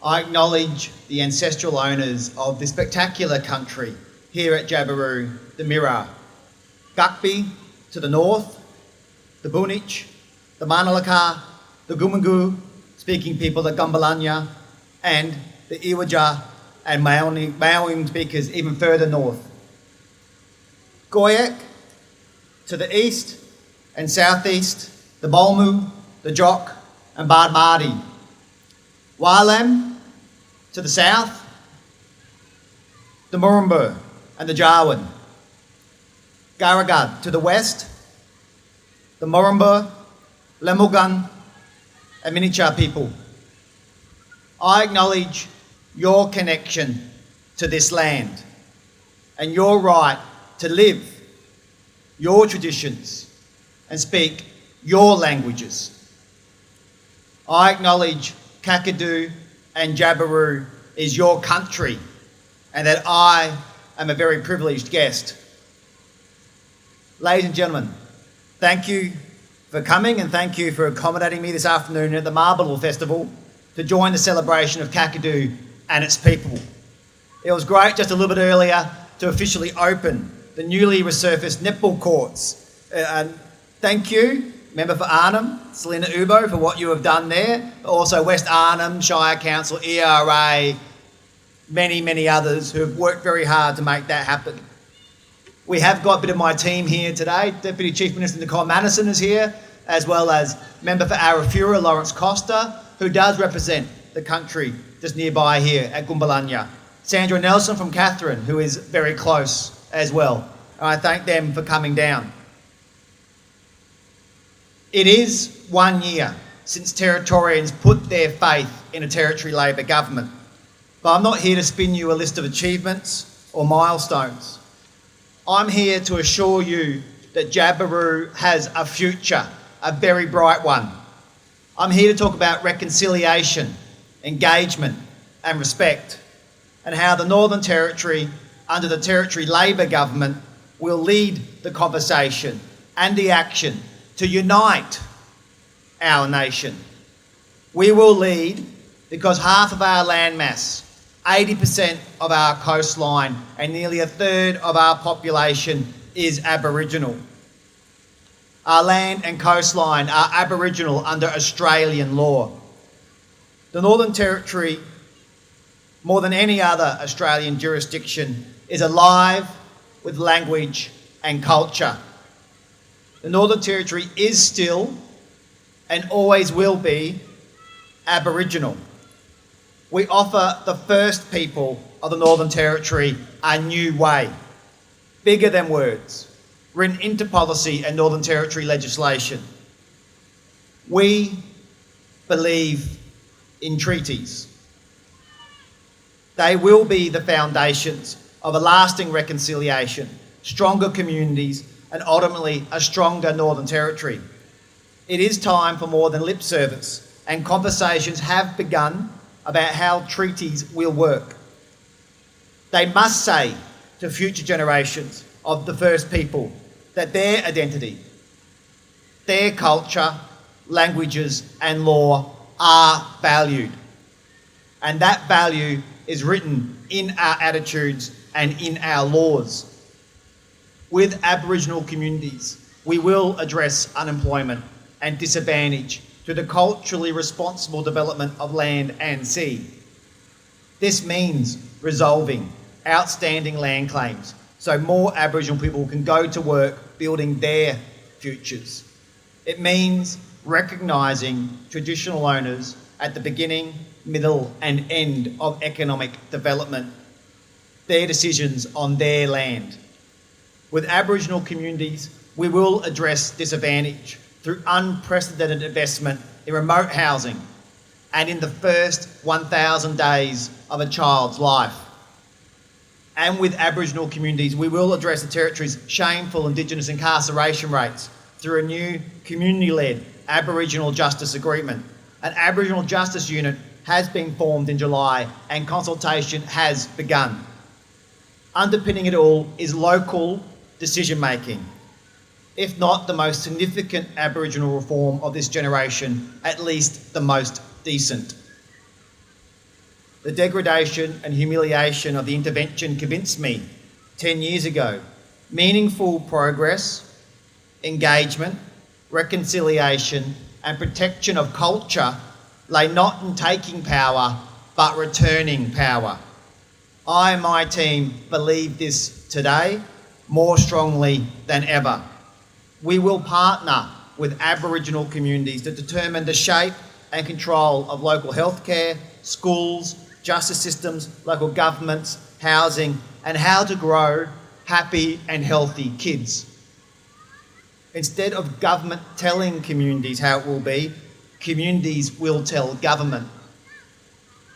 I acknowledge the ancestral owners of this spectacular country here at Jabiru, the Mirror. Gakbi to the north, the Bunich, the Manalaka, the Gumungu, speaking people of Gumbalanya, and the Iwaja and Maoing speakers even further north. Goyak to the east and southeast, the Bolmu, the Jock and Bardmadi. Walam to the south, the Murrumbur and the Jarwin. Garagad to the west, the Murrumbur, Lemugun and Minicha people. I acknowledge your connection to this land and your right to live your traditions and speak your languages. I acknowledge Kakadu and Jabiru is your country and that I am a very privileged guest. Ladies and gentlemen, thank you for coming and thank you for accommodating me this afternoon at the Marble Festival to join the celebration of Kakadu and its people. It was great just a little bit earlier to officially open the newly resurfaced netball courts. And thank you, Member for Arnhem, Selina Ubo, for what you have done there. Also West Arnhem, Shire Council, ERA, many others who have worked very hard to make that happen. We have got a bit of my team here today. Deputy Chief Minister Nicole Manison is here, as well as Member for Arafura, Lawrence Costa, who does represent the country just nearby here at Gumbalanya. Sandra Nelson from Catherine, who is very close as well. And I thank them for coming down. It is 1 year since Territorians put their faith in a Territory Labor government. But I'm not here to spin you a list of achievements or milestones. I'm here to assure you that Jabiru has a future, a very bright one. I'm here to talk about reconciliation, engagement and respect, and how the Northern Territory, under the Territory Labor government, will lead the conversation and the action to unite our nation. We will lead because half of our landmass, 80% of our coastline and nearly a third of our population is Aboriginal. Our land and coastline are Aboriginal under Australian law. The Northern Territory, more than any other Australian jurisdiction, is alive with language and culture. The Northern Territory is still and always will be Aboriginal. We offer the first people of the Northern Territory a new way, bigger than words, written into policy and Northern Territory legislation. We believe in treaties. They will be the foundations of a lasting reconciliation, stronger communities, and ultimately a stronger Northern Territory. It is time for more than lip service, and conversations have begun about how treaties will work. They must say to future generations of the First People that their identity, their culture, languages and law are valued. And that value is written in our attitudes and in our laws. With Aboriginal communities, we will address unemployment and disadvantage through the culturally responsible development of land and sea. This means resolving outstanding land claims so more Aboriginal people can go to work building their futures. It means recognising traditional owners at the beginning, middle and end of economic development, their decisions on their land. With Aboriginal communities, we will address disadvantage through unprecedented investment in remote housing and in the first 1,000 days of a child's life. And with Aboriginal communities, we will address the Territory's shameful Indigenous incarceration rates through a new community-led Aboriginal Justice Agreement. An Aboriginal Justice Unit has been formed in July and consultation has begun. Underpinning it all is local decision-making. If not the most significant Aboriginal reform of this generation, at least the most decent. The degradation and humiliation of the intervention convinced me 10 years ago. Meaningful progress, engagement, reconciliation and protection of culture lay not in taking power, but returning power. I and my team believe this today more strongly than ever. We will partner with Aboriginal communities to determine the shape and control of local healthcare, schools, justice systems, local governments, housing, and how to grow happy and healthy kids. Instead of government telling communities how it will be, communities will tell government.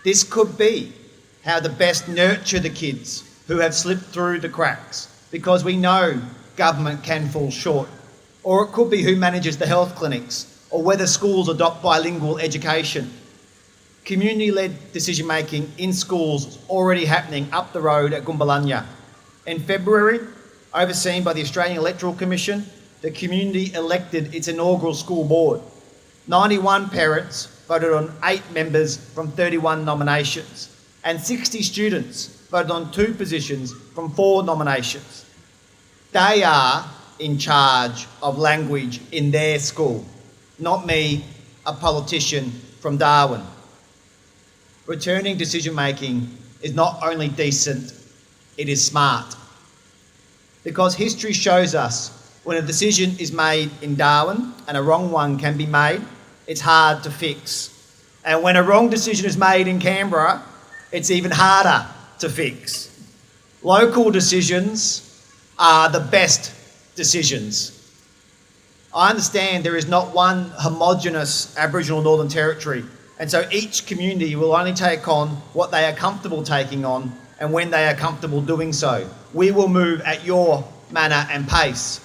This could be how to best nurture the kids who have slipped through the cracks, because we know government can fall short. Or it could be who manages the health clinics, or whether schools adopt bilingual education. Community-led decision-making in schools is already happening up the road at Gumbalanya. In February, overseen by the Australian Electoral Commission, the community elected its inaugural school board. 91 parents voted on 8 members from 31 nominations, and 60 students voted on 2 positions from 4 nominations. They are in charge of language in their school, not me, a politician from Darwin. Returning decision-making is not only decent, it is smart. Because history shows us when a decision is made in Darwin and a wrong one can be made, it's hard to fix. And when a wrong decision is made in Canberra, it's even harder to fix. Local decisions are the best decisions. I understand there is not one homogenous Aboriginal Northern Territory, and so each community will only take on what they are comfortable taking on and when they are comfortable doing so. We will move at your manner and pace.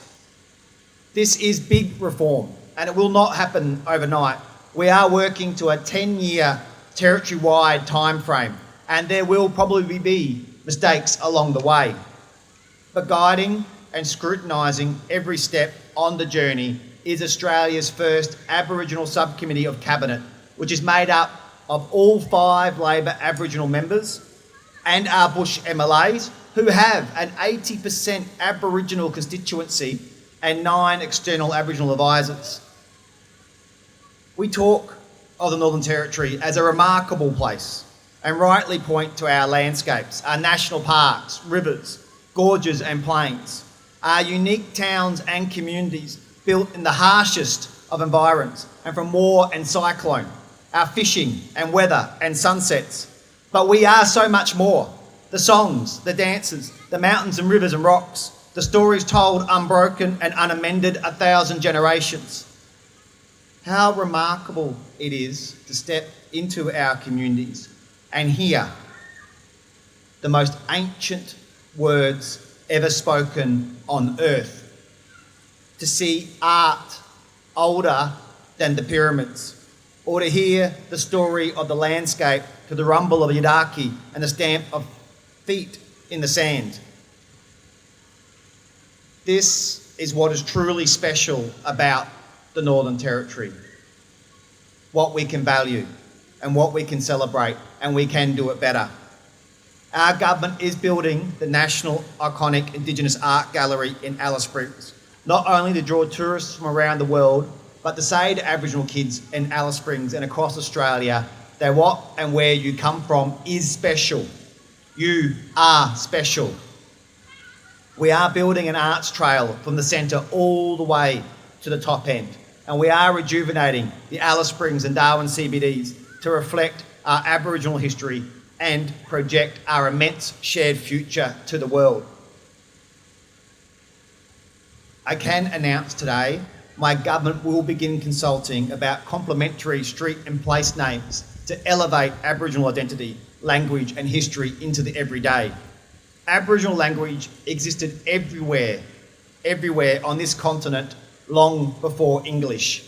This is big reform, and it will not happen overnight. We are working to a 10-year territory-wide timeframe, and there will probably be mistakes along the way. But guiding and scrutinising every step on the journey is Australia's first Aboriginal Subcommittee of Cabinet, which is made up of all 5 Labor Aboriginal members and our Bush MLAs, who have an 80% Aboriginal constituency and 9 external Aboriginal advisors. We talk of the Northern Territory as a remarkable place and rightly point to our landscapes, our national parks, rivers, gorges and plains, our unique towns and communities built in the harshest of environs and from war and cyclone, our fishing and weather and sunsets. But we are so much more. The songs, the dances, the mountains and rivers and rocks, the stories told unbroken and unamended 1,000 generations. How remarkable it is to step into our communities and hear the most ancient words ever spoken on earth. To see art older than the pyramids, or to hear the story of the landscape to the rumble of a yidaki and the stamp of feet in the sand. This is what is truly special about the Northern Territory. What we can value and what we can celebrate, and we can do it better. Our government is building the national iconic Indigenous Art Gallery in Alice Springs, not only to draw tourists from around the world, but to say to Aboriginal kids in Alice Springs and across Australia that what and where you come from is special. You are special. We are building an arts trail from the centre all the way to the top end, and we are rejuvenating the Alice Springs and Darwin CBDs to reflect our Aboriginal history and project our immense shared future to the world. I can announce today my government will begin consulting about complementary street and place names to elevate Aboriginal identity, language and history into the everyday. Aboriginal language existed everywhere on this continent long before English.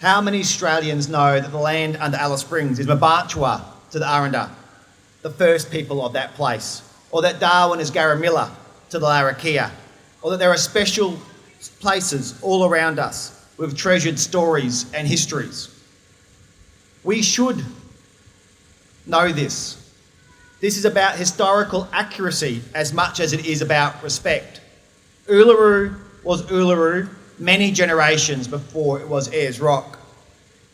How many Australians know that the land under Alice Springs is Mabachua to the Aranda, the first people of that place, or that Darwin is Garamilla to the Larrakia, or that there are special places all around us with treasured stories and histories? We should know this. This is about historical accuracy as much as it is about respect. Uluru was Uluru many generations before it was Ayers Rock.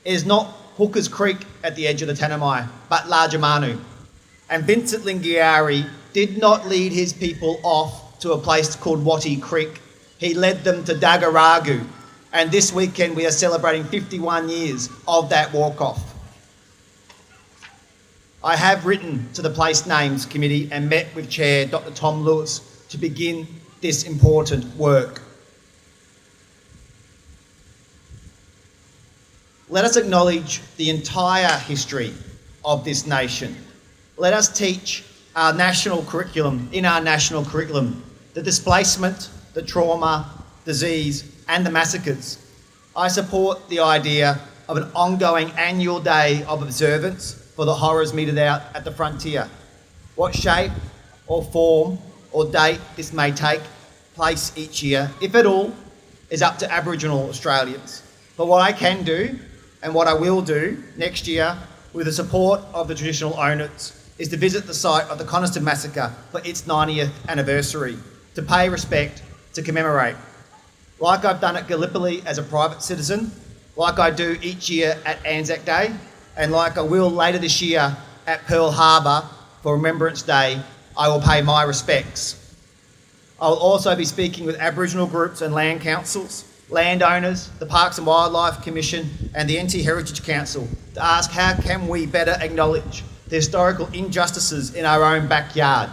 It is not Hooker's Creek at the edge of the Tanami, but Larjamanu. And Vincent Lingiari did not lead his people off to a place called Wattie Creek. He led them to Dagaragu. And this weekend we are celebrating 51 years of that walk-off. I have written to the Place Names Committee and met with Chair Dr. Tom Lewis to begin this important work. Let us acknowledge the entire history of this nation. Let us teach our national curriculum, the displacement, the trauma, disease, and the massacres. I support the idea of an ongoing annual day of observance for the horrors meted out at the frontier. What shape or form or date this may take place each year, if at all, is up to Aboriginal Australians. But what I can do, and what I will do next year, with the support of the traditional owners, is to visit the site of the Coniston Massacre for its 90th anniversary, to pay respect, to commemorate. Like I've done at Gallipoli as a private citizen, like I do each year at Anzac Day, and like I will later this year at Pearl Harbor for Remembrance Day, I will pay my respects. I will also be speaking with Aboriginal groups and land councils, landowners, the Parks and Wildlife Commission and the NT Heritage Council to ask how can we better acknowledge the historical injustices in our own backyard.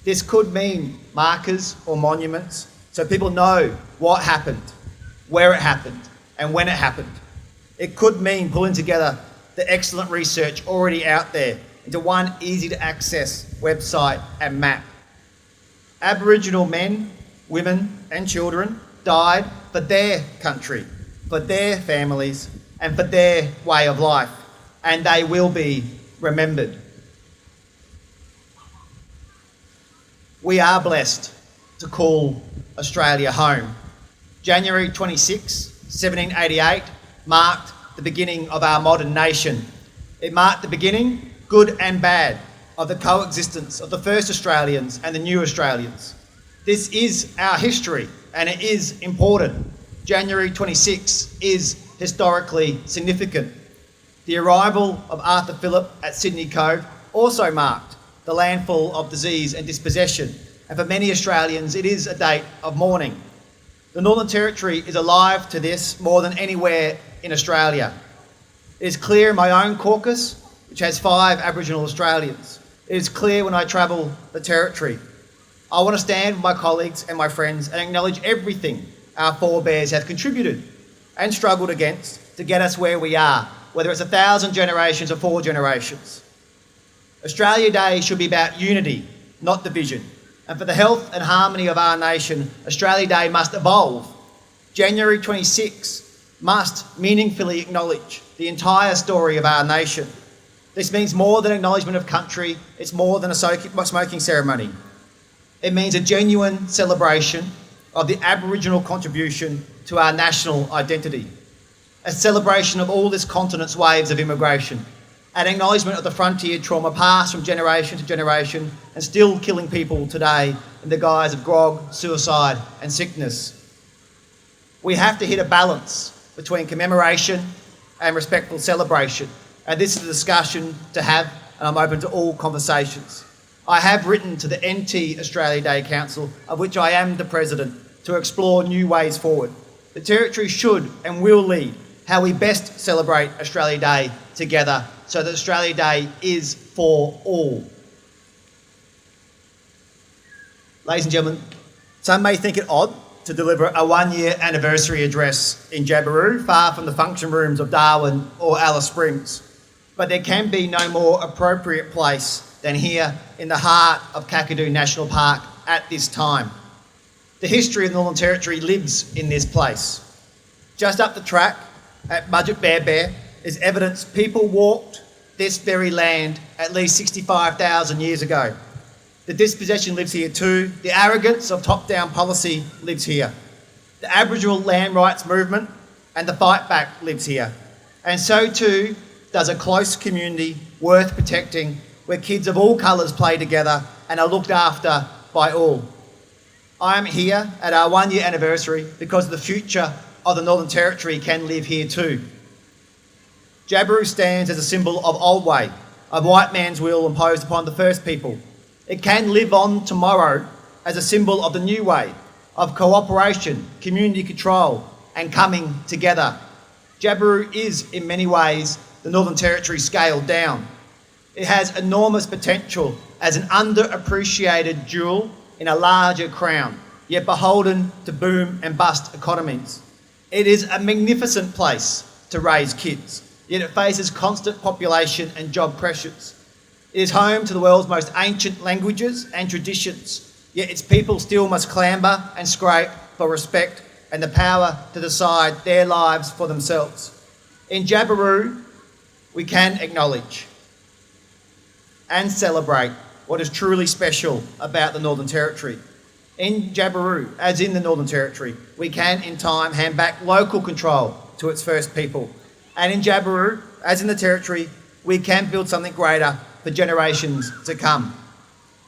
This could mean markers or monuments so people know what happened, where it happened and when it happened. It could mean pulling together the excellent research already out there into one easy to access website and map. Aboriginal men, women and children died for their country, for their families and for their way of life, and they will be remembered. We are blessed to call Australia home. January 26, 1788 marked the beginning of our modern nation. It marked the beginning, good and bad, of the coexistence of the first Australians and the new Australians. This is our history and it is important. January 26 is historically significant. The arrival of Arthur Phillip at Sydney Cove also marked the landfall of disease and dispossession, and for many Australians it is a date of mourning. The Northern Territory is alive to this more than anywhere in Australia. It is clear in my own caucus, which has 5 Aboriginal Australians. It is clear when I travel the Territory. I want to stand with my colleagues and my friends and acknowledge everything our forebears have contributed and struggled against to get us where we are, whether it's 1,000 generations or 4 generations. Australia Day should be about unity, not division. And for the health and harmony of our nation, Australia Day must evolve. January 26 must meaningfully acknowledge the entire story of our nation. This means more than acknowledgement of country, it's more than a smoking ceremony. It means a genuine celebration of the Aboriginal contribution to our national identity, a celebration of all this continent's waves of immigration, an acknowledgement of the frontier trauma passed from generation to generation and still killing people today in the guise of grog, suicide and sickness. We have to hit a balance between commemoration and respectful celebration, and this is a discussion to have, and I'm open to all conversations. I have written to the NT Australia Day Council, of which I am the president, to explore new ways forward. The Territory should and will lead how we best celebrate Australia Day together so that Australia Day is for all. Ladies and gentlemen, some may think it odd to deliver a 1-year anniversary address in Jabiru, far from the function rooms of Darwin or Alice Springs. But there can be no more appropriate place than here in the heart of Kakadu National Park at this time. The history of the Northern Territory lives in this place. Just up the track at Budget Bear Bear is evidence people walked this very land at least 65,000 years ago. The dispossession lives here too. The arrogance of top-down policy lives here. The Aboriginal land rights movement and the fight back lives here. And so too does a close community worth protecting, where kids of all colours play together and are looked after by all. I am here at our 1 year anniversary because the future of the Northern Territory can live here too. Jabiru stands as a symbol of old way, of white man's will imposed upon the first people. It can live on tomorrow as a symbol of the new way, of cooperation, community control and coming together. Jabiru is in many ways the Northern Territory scaled down. It has enormous potential as an underappreciated jewel in a larger crown, yet beholden to boom and bust economies. It is a magnificent place to raise kids, yet it faces constant population and job pressures. It is home to the world's most ancient languages and traditions, yet its people still must clamber and scrape for respect and the power to decide their lives for themselves. In Jabiru, we can acknowledge and celebrate what is truly special about the Northern Territory. In Jabiru, as in the Northern Territory, we can in time hand back local control to its first people. And in Jabiru, as in the Territory, we can build something greater for generations to come.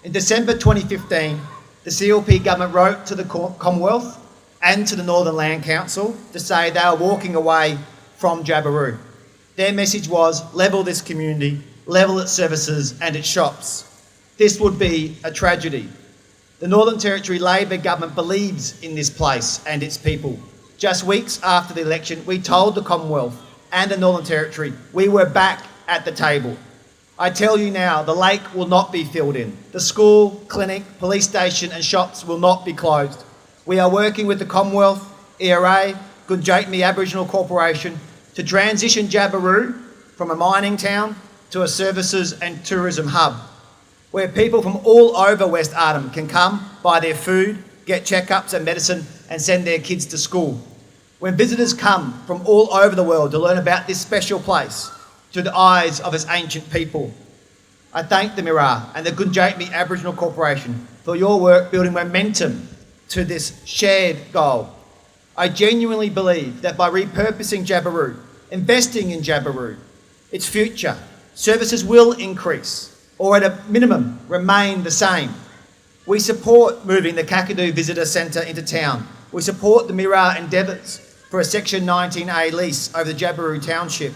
In December 2015, the CLP government wrote to the Commonwealth and to the Northern Land Council to say they are walking away from Jabiru. Their message was level this community, level its services and its shops. This would be a tragedy. The Northern Territory Labor government believes in this place and its people. Just weeks after the election, we told the Commonwealth and the Northern Territory we were back at the table. I tell you now, the lake will not be filled in. The school, clinic, police station and shops will not be closed. We are working with the Commonwealth, ERA, Jabiru Aboriginal Corporation to transition Jabiru from a mining town to a services and tourism hub, where people from all over West Arnhem can come, buy their food, get checkups and medicine and send their kids to school. When visitors come from all over the world to learn about this special place through the eyes of its ancient people, I thank the Mirarr and the Jabiru Aboriginal Corporation for your work building momentum to this shared goal. I genuinely believe that by repurposing Jabiru, investing in Jabiru, its future, services will increase, or at a minimum, remain the same. We support moving the Kakadu Visitor Centre into town. We support the Mirarr endeavours for a Section 19A lease over the Jabiru Township.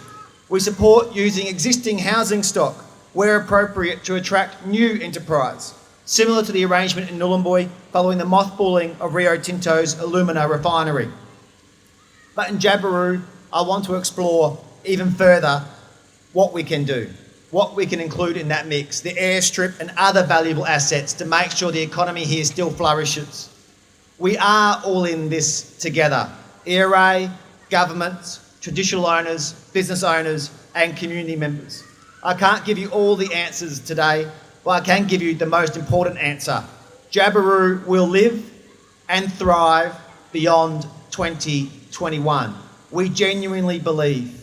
We support using existing housing stock where appropriate to attract new enterprise, similar to the arrangement in Nhulunbuy following the mothballing of Rio Tinto's alumina refinery. But in Jabiru, I want to explore even further what we can do, what we can include in that mix, the airstrip and other valuable assets to make sure the economy here still flourishes. We are all in this together, ERA, governments, traditional owners, business owners and community members. I can't give you all the answers today, but I can give you the most important answer. Jabiru will live and thrive beyond 2021. We genuinely believe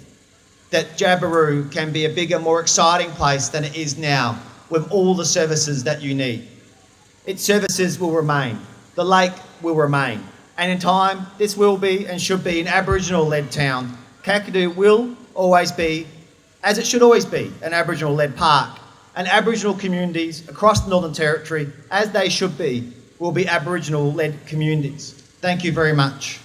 that Jabiru can be a bigger, more exciting place than it is now, with all the services that you need. Its services will remain. The lake will remain. And in time, this will be and should be an Aboriginal-led town. Kakadu will always be, as it should always be, an Aboriginal-led park. And Aboriginal communities across the Northern Territory, as they should be, will be Aboriginal-led communities. Thank you very much.